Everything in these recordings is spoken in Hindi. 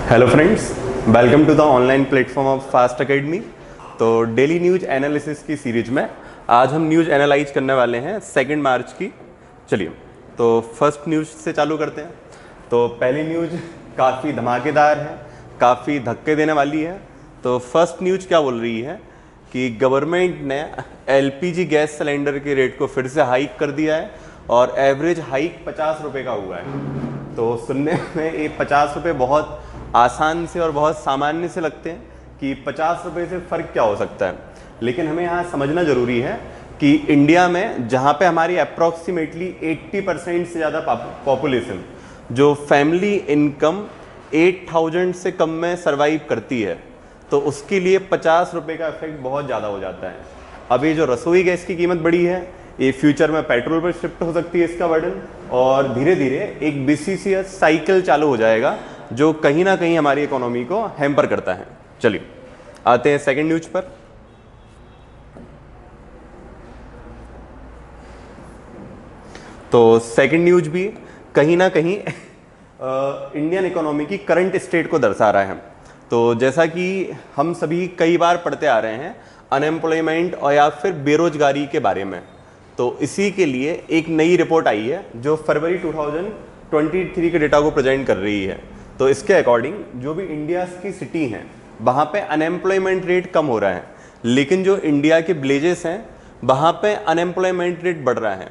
Hello friends, welcome to the online platform of Fast Academy. तो डेली न्यूज एनालिसिस की सीरीज में आज हम न्यूज एनालाइज करने वाले हैं 2 मार्च की। चलिए तो फर्स्ट न्यूज से चालू करते हैं। तो पहली न्यूज काफ़ी धमाकेदार है, काफ़ी धक्के देने वाली है। तो फर्स्ट न्यूज क्या बोल रही है कि गवर्नमेंट ने एलपीजी गैस सिलेंडर के रेट को फिर से हाइक कर दिया है और एवरेज हाइक 50 रुपये का हुआ है। तो सुनने में ये 50 रुपये बहुत आसान से और बहुत सामान्य से लगते हैं कि 50 रुपये से फ़र्क क्या हो सकता है, लेकिन हमें यहाँ समझना ज़रूरी है कि इंडिया में जहाँ पे हमारी अप्रॉक्सीमेटली 80% से ज़्यादा पॉपुलेशन जो फैमिली इनकम 8,000 से कम में सरवाइव करती है, तो उसके लिए 50 रुपये का इफेक्ट बहुत ज़्यादा हो जाता है। अब ये जो रसोई गैस की कीमत बढ़ी है, ये फ्यूचर में पेट्रोल पर शिफ्ट हो सकती है इसका बर्डन, और धीरे धीरे एक विसिशियस साइकिल चालू हो जाएगा जो कहीं ना कहीं हमारी इकोनॉमी को हैम्पर करता है। चलिए आते हैं सेकंड न्यूज पर। तो सेकंड न्यूज भी कहीं ना कहीं इंडियन इकोनॉमी की करंट स्टेट को दर्शा रहा है। तो जैसा कि हम सभी कई बार पढ़ते आ रहे हैं अनएम्प्लॉयमेंट और या फिर बेरोजगारी के बारे में, तो इसी के लिए एक नई रिपोर्ट आई है जो फरवरी 2023 के डेटा को प्रेजेंट कर रही है। तो इसके अकॉर्डिंग जो भी इंडिया की सिटी हैं वहाँ पे अनएम्प्लॉयमेंट रेट कम हो रहा है, लेकिन जो इंडिया के विलेजेस हैं वहाँ पे अनएम्प्लॉयमेंट रेट बढ़ रहा है।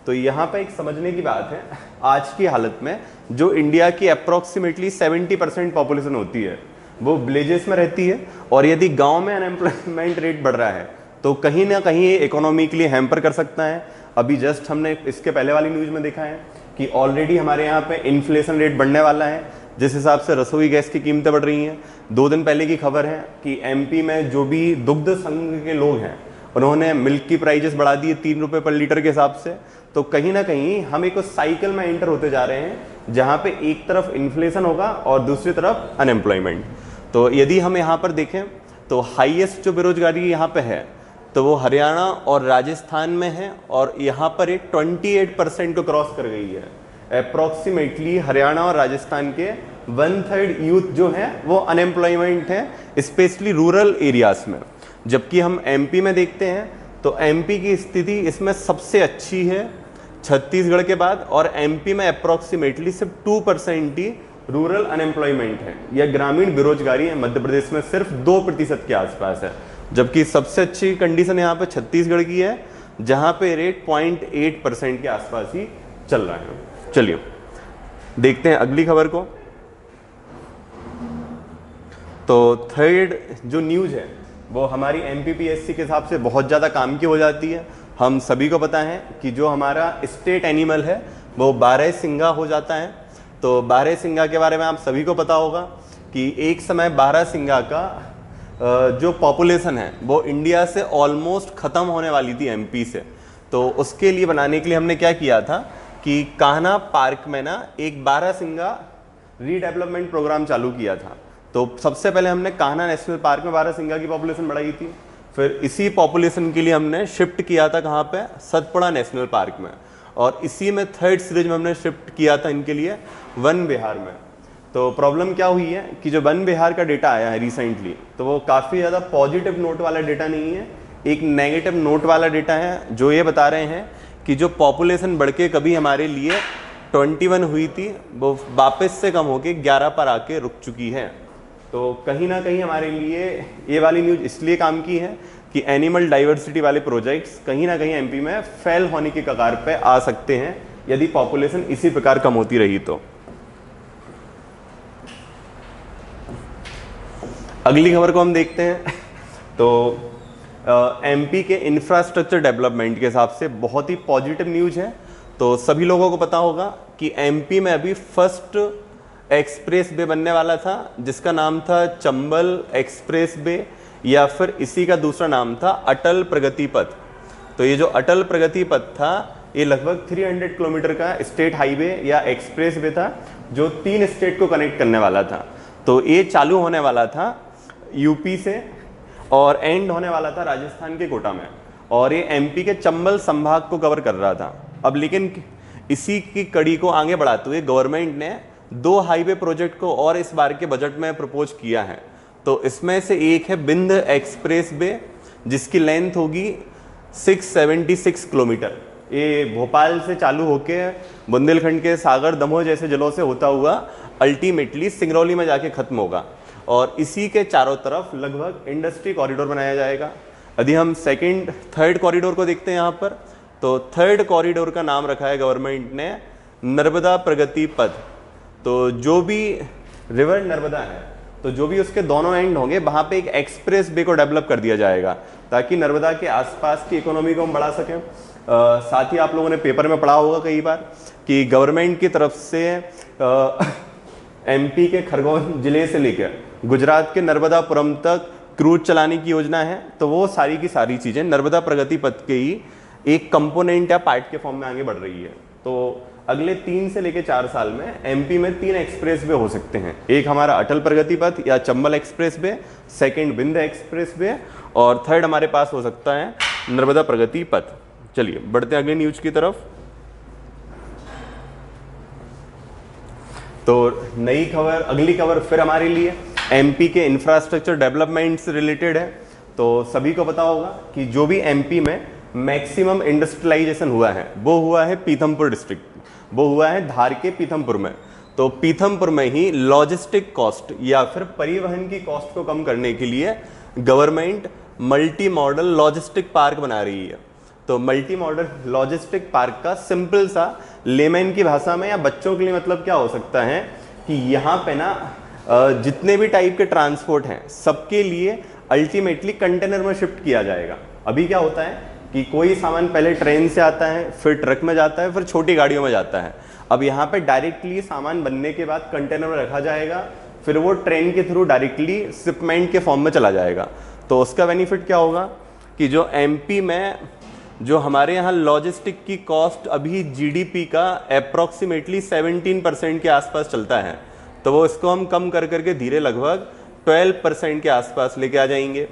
तो यहाँ पे एक समझने की बात है, आज की हालत में जो इंडिया की अप्रॉक्सीमेटली 70% पॉपुलेशन होती है वो विलेजेस में रहती है, और यदि गाँव में अनएम्प्लॉयमेंट रेट बढ़ रहा है तो कहीं ना कहीं ये इकोनॉमी के लिए हैम्पर कर सकता है। अभी जस्ट हमने इसके पहले वाली न्यूज़ में देखा है कि ऑलरेडी हमारे यहाँ पे इन्फ्लेशन रेट बढ़ने वाला है, जिस हिसाब से रसोई गैस की कीमतें बढ़ रही हैं। 2 दिन पहले की खबर है कि एमपी में जो भी दुग्ध संघ के लोग हैं उन्होंने मिल्क की प्राइजेस बढ़ा दी है 3 रुपये पर लीटर के हिसाब से। तो कहीं ना कहीं हम एक साइकिल में एंटर होते जा रहे हैं जहाँ पे एक तरफ इन्फ्लेशन होगा और दूसरी तरफ अनएम्प्लॉयमेंट। तो यदि हम यहाँ पर देखें तो हाईएस्ट जो बेरोजगारी यहाँ पे है तो वो हरियाणा और राजस्थान में है, और यहाँ पर ये 28% को क्रॉस कर गई है। अप्रॉक्सीमेटली हरियाणा और राजस्थान के 1/3 यूथ जो है वो अनएम्प्लॉयमेंट है, स्पेशली रूरल एरियाज में। जबकि हम एमपी में देखते हैं तो एमपी की स्थिति इसमें सबसे अच्छी है छत्तीसगढ़ के बाद, और एमपी में अप्रॉक्सीमेटली सिर्फ 2% ही रूरल अनएम्प्लॉयमेंट है या ग्रामीण बेरोजगारी है। मध्य प्रदेश में सिर्फ 2% के आसपास है, जबकि सबसे अच्छी कंडीशन यहाँ पे छत्तीसगढ़ की है जहाँ पे रेट 0.8% के आसपास ही चल रहा है। चलिए देखते हैं अगली खबर को। तो थर्ड जो न्यूज़ है वो हमारी एमपीपीएससी के हिसाब से बहुत ज़्यादा काम की हो जाती है। हम सभी को पता है कि जो हमारा स्टेट एनिमल है वो बारहसिंगा हो जाता है। तो बारहसिंगा के बारे में आप सभी को पता होगा कि एक समय बारहसिंगा का जो पॉपुलेशन है वो इंडिया से ऑलमोस्ट ख़त्म होने वाली थी एमपी से। तो उसके लिए बनाने के लिए हमने क्या किया था कि कान्हा पार्क में ना एक बारहसिंगा रीडेवलपमेंट प्रोग्राम चालू किया था। तो सबसे पहले हमने कान्हा नेशनल पार्क में बारहसिंगा की पॉपुलेशन बढ़ाई थी, फिर इसी पॉपुलेशन के लिए हमने शिफ्ट किया था कहाँ पे, सतपुड़ा नेशनल पार्क में, और इसी में थर्ड सीरीज में हमने शिफ्ट किया था इनके लिए वन विहार में। तो प्रॉब्लम क्या हुई है कि जो वन विहार का डेटा आया है रिसेंटली, तो वो काफ़ी ज़्यादा पॉजिटिव नोट वाला डेटा नहीं है, एक नेगेटिव नोट वाला डेटा है, जो ये बता रहे हैं कि जो पॉपुलेशन बढ़ के कभी हमारे लिए 21 हुई थी वो वापस से कम होके 11 पर आके रुक चुकी है। तो कहीं ना कहीं हमारे लिए ये वाली न्यूज़ इसलिए काम की है कि एनिमल डाइवर्सिटी वाले प्रोजेक्ट्स कहीं ना कहीं एमपी में फेल होने की कगार पे आ सकते हैं यदि पॉपुलेशन इसी प्रकार कम होती रही। तो अगली खबर को हम देखते हैं। तो एमपी के इंफ्रास्ट्रक्चर डेवलपमेंट के हिसाब से बहुत ही पॉजिटिव न्यूज़ है। तो सभी लोगों को पता होगा कि एमपी में अभी फर्स्ट एक्सप्रेस वे बनने वाला था जिसका नाम था चंबल एक्सप्रेस वे, या फिर इसी का दूसरा नाम था अटल प्रगति पथ। तो ये जो अटल प्रगति पथ था ये लगभग 300 किलोमीटर का स्टेट हाईवे या एक्सप्रेस वे था जो 3 स्टेट को कनेक्ट करने वाला था। तो ये चालू होने वाला था यूपी से और एंड होने वाला था राजस्थान के कोटा में, और ये एमपी के चंबल संभाग को कवर कर रहा था। अब लेकिन इसी की कड़ी को आगे बढ़ाते हुए गवर्नमेंट ने 2 हाईवे प्रोजेक्ट को और इस बार के बजट में प्रपोज किया है। तो इसमें से एक है बिंद एक्सप्रेस वे, जिसकी लेंथ होगी 676 किलोमीटर। ये भोपाल से चालू होके बुंदेलखंड के सागर दमोह जैसे जिलों से होता हुआ अल्टीमेटली सिंगरौली में जाके खत्म होगा, और इसी के चारों तरफ लगभग इंडस्ट्री कॉरिडोर बनाया जाएगा। यदि हम सेकंड थर्ड कॉरिडोर को देखते हैं यहाँ पर, तो थर्ड कॉरिडोर का नाम रखा है गवर्नमेंट ने नर्मदा प्रगति पथ। तो जो भी रिवर नर्मदा है, तो जो भी उसके दोनों एंड होंगे वहाँ पे एक एक्सप्रेस वे को डेवलप कर दिया जाएगा, ताकि नर्मदा के आसपास की इकोनॉमी को हम बढ़ा सकें। साथ ही आप लोगों ने पेपर में पढ़ा होगा कई बार कि गवर्नमेंट की तरफ से एमपी के खरगोन जिले से लेकर गुजरात के नर्मदापुरम तक क्रूज चलाने की योजना है। तो वो सारी की सारी चीज़ें नर्मदा प्रगति पथ के ही एक कंपोनेंट या पार्ट के फॉर्म में आगे बढ़ रही है। तो अगले 3 से लेकर 4 साल में एमपी में 3 एक्सप्रेस वे हो सकते हैं। एक हमारा अटल प्रगति पथ या Chambal express way, second Vindhya express way, और थर्ड हमारे पास हो सकता है नर्मदा प्रगति पथ। चलिए बढ़ते हैं अगली न्यूज की तरफ। तो नई खबर, अगली खबर फिर हमारे लिए एमपी के इंफ्रास्ट्रक्चर डेवलपमेंट से रिलेटेड है। तो सभी को पता होगा कि जो भी एमपी में मैक्सिमम इंडस्ट्रियलाइजेशन हुआ है वो हुआ है पीथमपुर डिस्ट्रिक्ट, वो हुआ है धार के पीथमपुर में। तो पीथमपुर में ही लॉजिस्टिक कॉस्ट या फिर परिवहन की कॉस्ट को कम करने के लिए government multi modal logistic park बना रही है। तो मल्टी मॉडल लॉजिस्टिक पार्क का सिंपल सा लेमैन की भाषा में या बच्चों के लिए मतलब क्या हो सकता है कि यहाँ पे ना जितने भी टाइप के ट्रांसपोर्ट हैं सबके लिए अल्टीमेटली कंटेनर में शिफ्ट किया जाएगा। अभी क्या होता है कि कोई सामान पहले ट्रेन से आता है, फिर ट्रक में जाता है, फिर छोटी गाड़ियों में जाता है। अब यहाँ पे डायरेक्टली सामान बनने के बाद कंटेनर में रखा जाएगा, फिर वो ट्रेन के थ्रू डायरेक्टली शिपमेंट के फॉर्म में चला जाएगा। तो उसका बेनिफिट क्या होगा कि जो एमपी में जो हमारे यहाँ लॉजिस्टिक की कॉस्ट अभी जीडीपी का अप्रॉक्सीमेटली 17% के आसपास चलता है, तो वो इसको हम कम कर करके धीरे लगभग 12% के आसपास लेके आ जाएंगे।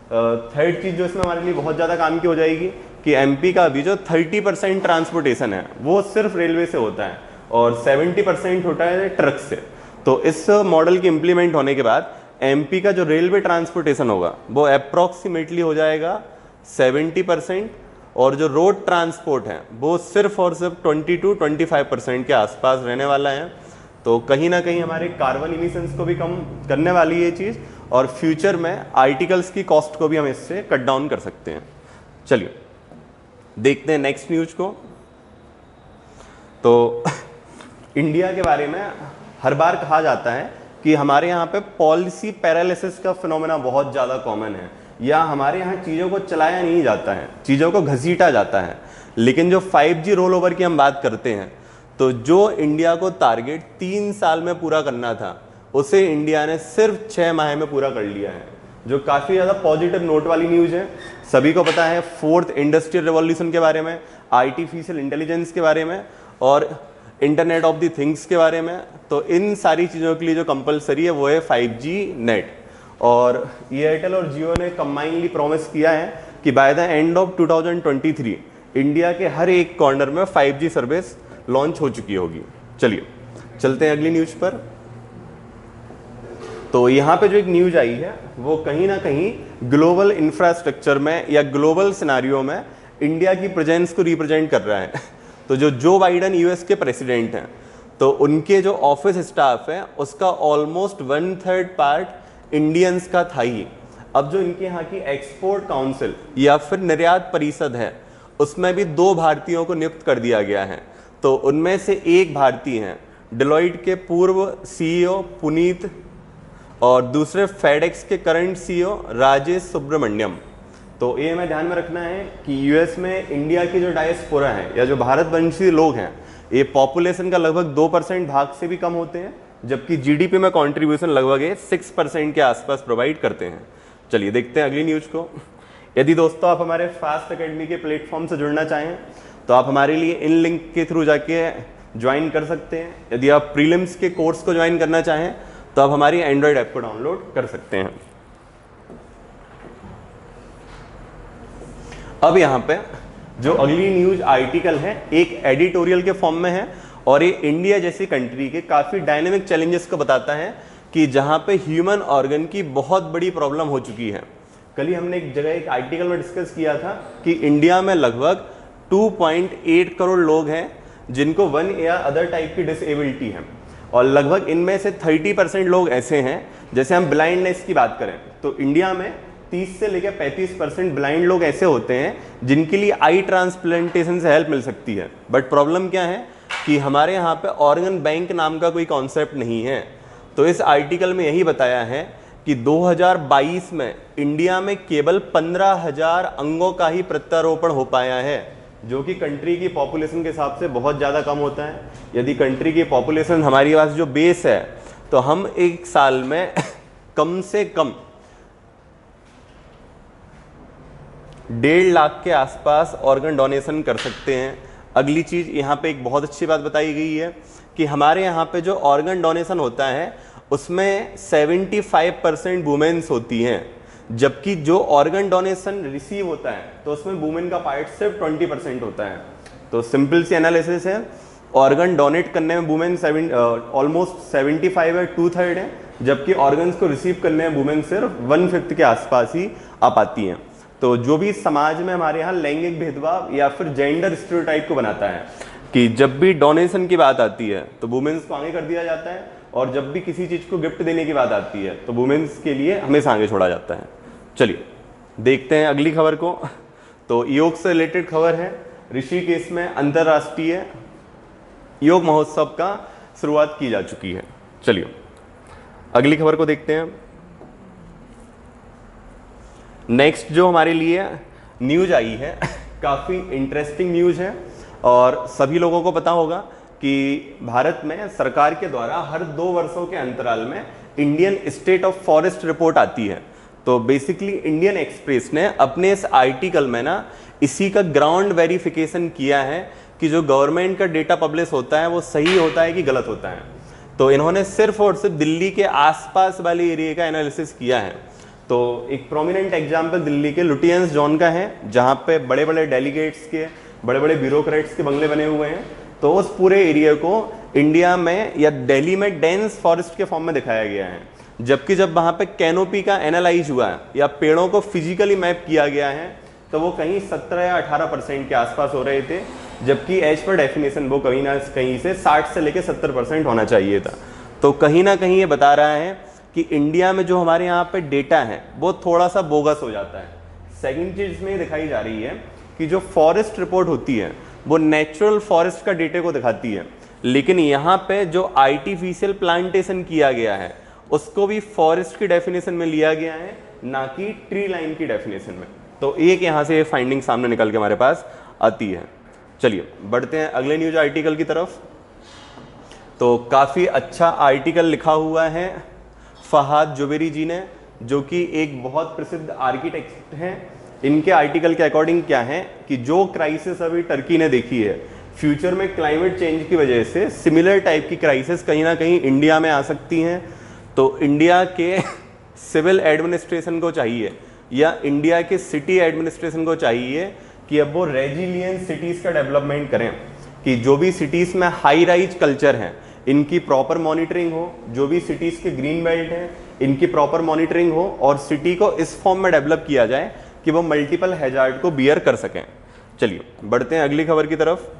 थर्ड चीज़ जो इसमें हमारे लिए बहुत ज़्यादा काम की हो जाएगी कि एमपी का अभी जो 30% ट्रांसपोर्टेशन है वो सिर्फ रेलवे से होता है और 70% होता है ट्रक से। तो इस मॉडल के इम्प्लीमेंट होने के बाद एमपी का जो रेलवे ट्रांसपोर्टेशन होगा वो अप्रॉक्सीमेटली हो जाएगा 70%, और जो रोड ट्रांसपोर्ट है वो सिर्फ और सिर्फ 20 to 25% के आसपास रहने वाला है। तो कहीं ना कहीं हमारे कार्बन इमिशंस को भी कम करने वाली ये चीज़, और फ्यूचर में आर्टिकल्स की कॉस्ट को भी हम इससे कट डाउन कर सकते हैं। चलिए देखते हैं नेक्स्ट न्यूज को। तो इंडिया के बारे में हर बार कहा जाता है कि हमारे यहाँ पे पॉलिसी पैरालिसिस का फिनोमेना बहुत ज़्यादा कॉमन है, या हमारे यहाँ चीज़ों को चलाया नहीं जाता है, चीज़ों को घसीटा जाता है। लेकिन जो 5G रोल ओवर की हम बात करते हैं, तो जो इंडिया को टारगेट 3 साल में पूरा करना था उसे इंडिया ने सिर्फ 6 माह में पूरा कर लिया है, जो काफ़ी ज़्यादा पॉजिटिव नोट वाली न्यूज़ है। सभी को पता है 4th इंडस्ट्रियल रेवोल्यूशन के बारे में, आर्टिफिशियल इंटेलिजेंस के बारे में और इंटरनेट ऑफ द थिंग्स के बारे में। तो इन सारी चीज़ों के लिए जो कंपलसरी है वो है 5G नेट। और एयरटेल और जियो ने कंबाइनली प्रॉमिस किया है कि by the end of 2023 India के हर एक कॉर्नर में 5G सर्विस लॉन्च हो चुकी होगी। चलिए चलते हैं अगली न्यूज़ पर। तो यहाँ पे जो एक न्यूज आई है वो कहीं ना कहीं ग्लोबल इंफ्रास्ट्रक्चर में या ग्लोबल सिनारियो में इंडिया की प्रेजेंस को रिप्रेजेंट कर रहा है। तो जो बाइडन यूएस के प्रेसिडेंट हैं, तो उनके जो ऑफिस स्टाफ है उसका ऑलमोस्ट 1/3 पार्ट इंडियंस का था ही। अब जो इनके यहाँ की एक्सपोर्ट काउंसिल या फिर निर्यात परिषद है उसमें भी 2 भारतीयों को नियुक्त कर दिया गया है। तो उनमें से एक भारतीय हैं डेलॉइट के पूर्व सीईओ पुनीत, और दूसरे फेडेक्स के करंट सीईओ राजेश सुब्रमण्यम। तो ये हमें ध्यान में रखना है कि यूएस में इंडिया की जो डायस्पोरा है या जो भारतवंशी लोग हैं, ये पॉपुलेशन का लगभग 2% भाग से भी कम होते हैं, जबकि जीडीपी में कंट्रीब्यूशन लगभग 6% के आसपास प्रोवाइड करते हैं। चलिए देखते हैं अगली न्यूज़ को। यदि दोस्तों आप हमारे फास्ट अकेडमी के प्लेटफॉर्म से जुड़ना चाहें तो आप हमारे लिए इन लिंक के थ्रू जाके ज्वाइन कर सकते हैं। यदि आप प्रीलिम्स के कोर्स को ज्वाइन करना चाहें तो आप हमारी एंड्रॉयड ऐप को डाउनलोड कर सकते हैं। अब यहाँ पे जो अगली न्यूज आर्टिकल है एक एडिटोरियल के फॉर्म में है, और ये इंडिया जैसी कंट्री के काफ़ी डायनेमिक चैलेंजेस को बताता है कि जहाँ पे ह्यूमन ऑर्गन की बहुत बड़ी प्रॉब्लम हो चुकी है। कल ही हमने एक जगह एक आर्टिकल में डिस्कस किया था कि इंडिया में लगभग 2.8 करोड़ लोग हैं जिनको वन या अदर टाइप की डिसेबिलिटी है, और लगभग इनमें से 30% लोग ऐसे हैं, जैसे हम ब्लाइंडनेस की बात करें तो इंडिया में 30 से लेकर 35% ब्लाइंड लोग ऐसे होते हैं जिनके लिए आई ट्रांसप्लांटेशन से हेल्प मिल सकती है। बट प्रॉब्लम क्या है कि हमारे यहाँ पे ऑर्गन बैंक नाम का कोई कॉन्सेप्ट नहीं है। तो इस आर्टिकल में यही बताया है कि 2022 में इंडिया में केवल 15,000 अंगों का ही प्रत्यारोपण हो पाया है, जो कि कंट्री की पॉपुलेशन के हिसाब से बहुत ज़्यादा कम होता है। यदि कंट्री की पॉपुलेशन हमारी पास जो बेस है तो हम एक साल में कम से कम 1.5 लाख के आसपास ऑर्गन डोनेशन कर सकते हैं। अगली चीज़ यहाँ पे एक बहुत अच्छी बात बताई गई है कि हमारे यहाँ पे जो ऑर्गन डोनेशन होता है उसमें 75% वुमेन्स होती हैं, जबकि जो ऑर्गन डोनेशन रिसीव होता है तो उसमें वुमेन का पार्ट सिर्फ 20% होता है। तो सिंपल सी एनालिसिस है, ऑर्गन डोनेट करने में वुमेन ऑलमोस्ट 75 है, 2/3 है, जबकि ऑर्गन्स को रिसीव करने में वुमेन सिर्फ 1/5 के आसपास ही आ पाती हैं। तो जो भी समाज में हमारे यहाँ लैंगिक भेदभाव या फिर जेंडर स्टीरियोटाइप को बनाता है कि जब भी डोनेशन की बात आती है तो वुमेन्स को आगे कर दिया जाता है, और जब भी किसी चीज़ को गिफ्ट देने की बात आती है तो वुमेन्स के लिए हमेशा आगे छोड़ा जाता है। चलिए देखते हैं अगली खबर को। तो योग से रिलेटेड खबर है, ऋषिकेश में अंतर्राष्ट्रीय योग महोत्सव का शुरुआत की जा चुकी है। चलिए अगली खबर को देखते हैं। नेक्स्ट जो हमारे लिए न्यूज आई है काफ़ी इंटरेस्टिंग न्यूज है, और सभी लोगों को पता होगा कि भारत में सरकार के द्वारा हर 2 वर्षों के अंतराल में Indian state of forest report आती है। तो बेसिकली इंडियन एक्सप्रेस ने अपने इस आर्टिकल में ना इसी का ग्राउंड वेरिफिकेशन किया है कि जो गवर्नमेंट का डेटा पब्लिश होता है वो सही होता है कि गलत होता है। तो इन्होंने सिर्फ और सिर्फ दिल्ली के आसपास वाले एरिया का एनालिसिस किया है। तो एक प्रोमिनेंट एग्जाम्पल दिल्ली के लुटियंस जोन का है, जहाँ पे बड़े बड़े डेलीगेट्स के, बड़े बड़े ब्यूरोक्रेट्स के बंगले बने हुए हैं। तो उस पूरे एरिया को इंडिया में या दिल्ली में डेंस फॉरेस्ट के फॉर्म में दिखाया गया है, जबकि जब वहाँ पे कैनोपी का एनालाइज हुआ है या पेड़ों को फिजिकली मैप किया गया है तो वो कहीं 17 या 18% के आसपास हो रहे थे, जबकि एज पर डेफिनेशन वो कहीं ना कहीं से 60 से लेकर 70% होना चाहिए था। तो कहीं ना कहीं ये बता रहा है कि इंडिया में जो हमारे यहाँ पे डेटा है वो थोड़ा सा बोगस हो जाता है। सेकंड चीज इसमें दिखाई जा रही है कि जो फॉरेस्ट रिपोर्ट होती है वो नेचुरल फॉरेस्ट का डेटा को दिखाती है, लेकिन यहाँ पे जो आर्टिफिशियल प्लांटेशन किया गया है उसको भी फॉरेस्ट की डेफिनेशन में लिया गया है, ना कि ट्री लाइन की डेफिनेशन में। तो एक यहाँ से फाइंडिंग सामने निकल के हमारे पास आती है। चलिए बढ़ते हैं अगले न्यूज आर्टिकल की तरफ। तो काफ़ी अच्छा आर्टिकल लिखा हुआ है फहाद जुबेरी जी ने, जो कि एक बहुत प्रसिद्ध आर्किटेक्ट हैं। इनके आर्टिकल के अकॉर्डिंग क्या है कि जो क्राइसिस अभी टर्की ने देखी है, फ्यूचर में क्लाइमेट चेंज की वजह से सिमिलर टाइप की क्राइसिस कहीं ना कहीं इंडिया में आ सकती हैं। तो इंडिया के सिविल एडमिनिस्ट्रेशन को चाहिए या इंडिया के सिटी एडमिनिस्ट्रेशन को चाहिए कि अब वो रेजिलियंट सिटीज़ का डेवलपमेंट करें, कि जो भी सिटीज़ में हाई राइज कल्चर हैं इनकी प्रॉपर मॉनिटरिंग हो, जो भी सिटीज़ के ग्रीन बेल्ट हैं इनकी प्रॉपर मॉनिटरिंग हो, और सिटी को इस फॉर्म में डेवलप किया जाए कि वो मल्टीपल हैजार्ड को बियर कर सकें। चलिए बढ़ते हैं अगली खबर की तरफ।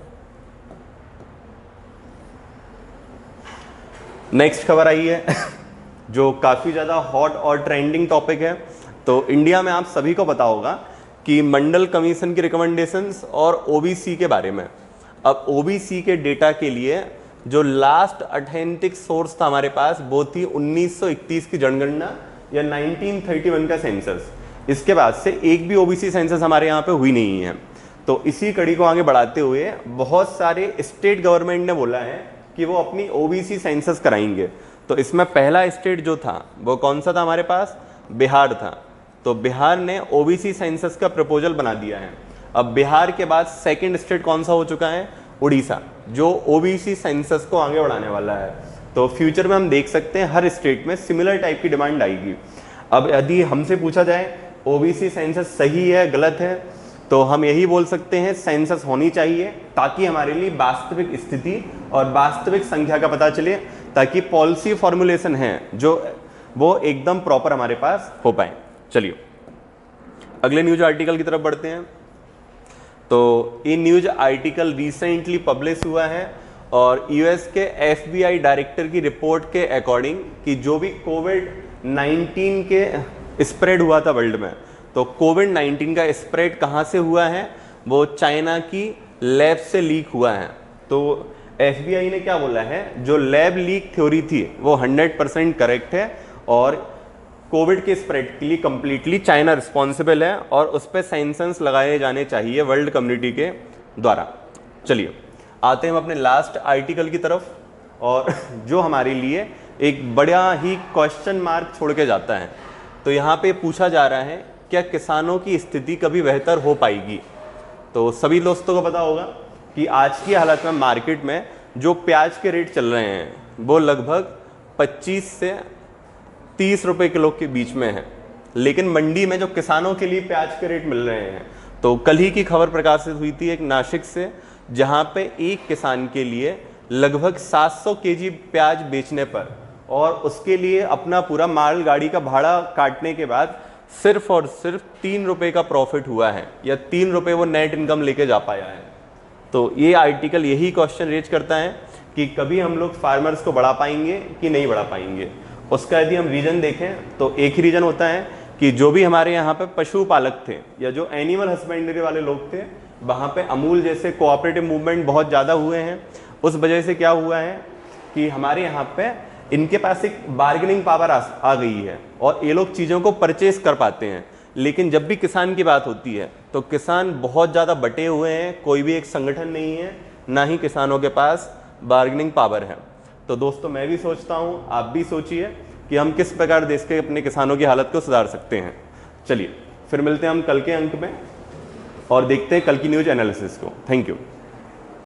नेक्स्ट खबर आई है जो काफ़ी ज़्यादा हॉट और ट्रेंडिंग टॉपिक है। तो इंडिया में आप सभी को पता होगा कि मंडल कमीशन की रिकमेंडेशंस और ओबीसी के बारे में। अब ओबीसी के डेटा के लिए जो लास्ट ऑथेंटिक सोर्स था हमारे पास वो थी 1931 की जनगणना या 1931 का सेंसस। इसके बाद से एक भी ओबीसी सेंसस हमारे यहाँ पे हुई नहीं है। तो इसी कड़ी को आगे बढ़ाते हुए बहुत सारे स्टेट गवर्नमेंट ने बोला है कि वो अपनी ओबीसी सेंसस कराएंगे। तो इसमें पहला स्टेट जो था वो कौन सा था हमारे पास? बिहार था। तो बिहार ने ओबीसी सेंसस का प्रपोजल बना दिया है। अब बिहार के बाद सेकंड स्टेट कौन सा हो चुका है? उड़ीसा, जो ओबीसी सेंसस को आगे बढ़ाने वाला है। तो फ्यूचर में हम देख सकते हैं हर स्टेट में सिमिलर टाइप की डिमांड आएगी। अब यदि हमसे पूछा जाए ओबीसी सेंसस सही है गलत है, तो हम यही बोल सकते हैं सेंसस होनी चाहिए ताकि हमारे लिए वास्तविक स्थिति और वास्तविक संख्या का पता चले, ताकि पॉलिसी फॉर्मुलेशन है जो वो एकदम प्रॉपर हमारे पास हो पाए। चलिए अगले न्यूज आर्टिकल की तरफ बढ़ते हैं। तो ये न्यूज आर्टिकल रिसेंटली पब्लिश हुआ है और यूएस के एफबीआई डायरेक्टर की रिपोर्ट के अकॉर्डिंग कि जो भी कोविड-19 के स्प्रेड हुआ था वर्ल्ड में, तो कोविड-19 का स्प्रेड कहाँ से हुआ है, वो चाइना की लैब से लीक हुआ है। तो एफबीआई ने क्या बोला है, जो लैब लीक थ्योरी थी वो 100% करेक्ट है और कोविड के स्प्रेड के लिए कंप्लीटली चाइना रिस्पॉन्सिबल है और उस पर सैंक्शंस लगाए जाने चाहिए वर्ल्ड कम्युनिटी के द्वारा। चलिए आते हैं हम अपने लास्ट आर्टिकल की तरफ, और जो हमारे लिए एक बड़ा ही क्वेश्चन मार्क छोड़ के जाता है। तो यहाँ पे पूछा जा रहा है, क्या किसानों की स्थिति कभी बेहतर हो पाएगी। तो सभी दोस्तों को पता होगा कि आज की हालत में मार्केट में जो प्याज के रेट चल रहे हैं वो लगभग 25 से 30 रुपए किलो के बीच में है, लेकिन मंडी में जो किसानों के लिए प्याज के रेट मिल रहे हैं, तो कल ही की खबर प्रकाशित हुई थी एक नासिक से, जहां पे एक किसान के लिए लगभग 700 केजी प्याज बेचने पर और उसके लिए अपना पूरा माल गाड़ी का भाड़ा काटने के बाद सिर्फ और सिर्फ 3 रुपए का प्रॉफिट हुआ है, या 3 रुपए वो नेट इनकम लेके जा पाया है। तो ये आर्टिकल यही क्वेश्चन रेज करता है कि कभी हम लोग फार्मर्स को बढ़ा पाएंगे कि नहीं बढ़ा पाएंगे। उसका यदि हम रीजन देखें तो एक ही रीजन होता है कि जो भी हमारे यहाँ पे पशुपालक थे या जो एनिमल हस्बेंड्री वाले लोग थे, वहाँ पे अमूल जैसे कोऑपरेटिव मूवमेंट बहुत ज़्यादा हुए हैं। उस वजह से क्या हुआ है कि हमारे यहाँ पे इनके पास एक बार्गेनिंग पावर आ गई है और ये लोग चीज़ों को परचेस कर पाते हैं। लेकिन जब भी किसान की बात होती है तो किसान बहुत ज़्यादा बटे हुए हैं, कोई भी एक संगठन नहीं है, ना ही किसानों के पास बार्गेनिंग पावर है। तो दोस्तों मैं भी सोचता हूँ, आप भी सोचिए कि हम किस प्रकार देश के अपने किसानों की हालत को सुधार सकते हैं। चलिए फिर मिलते हैं हम कल के अंक में और देखते हैं कल की न्यूज एनालिसिस को। Thank you.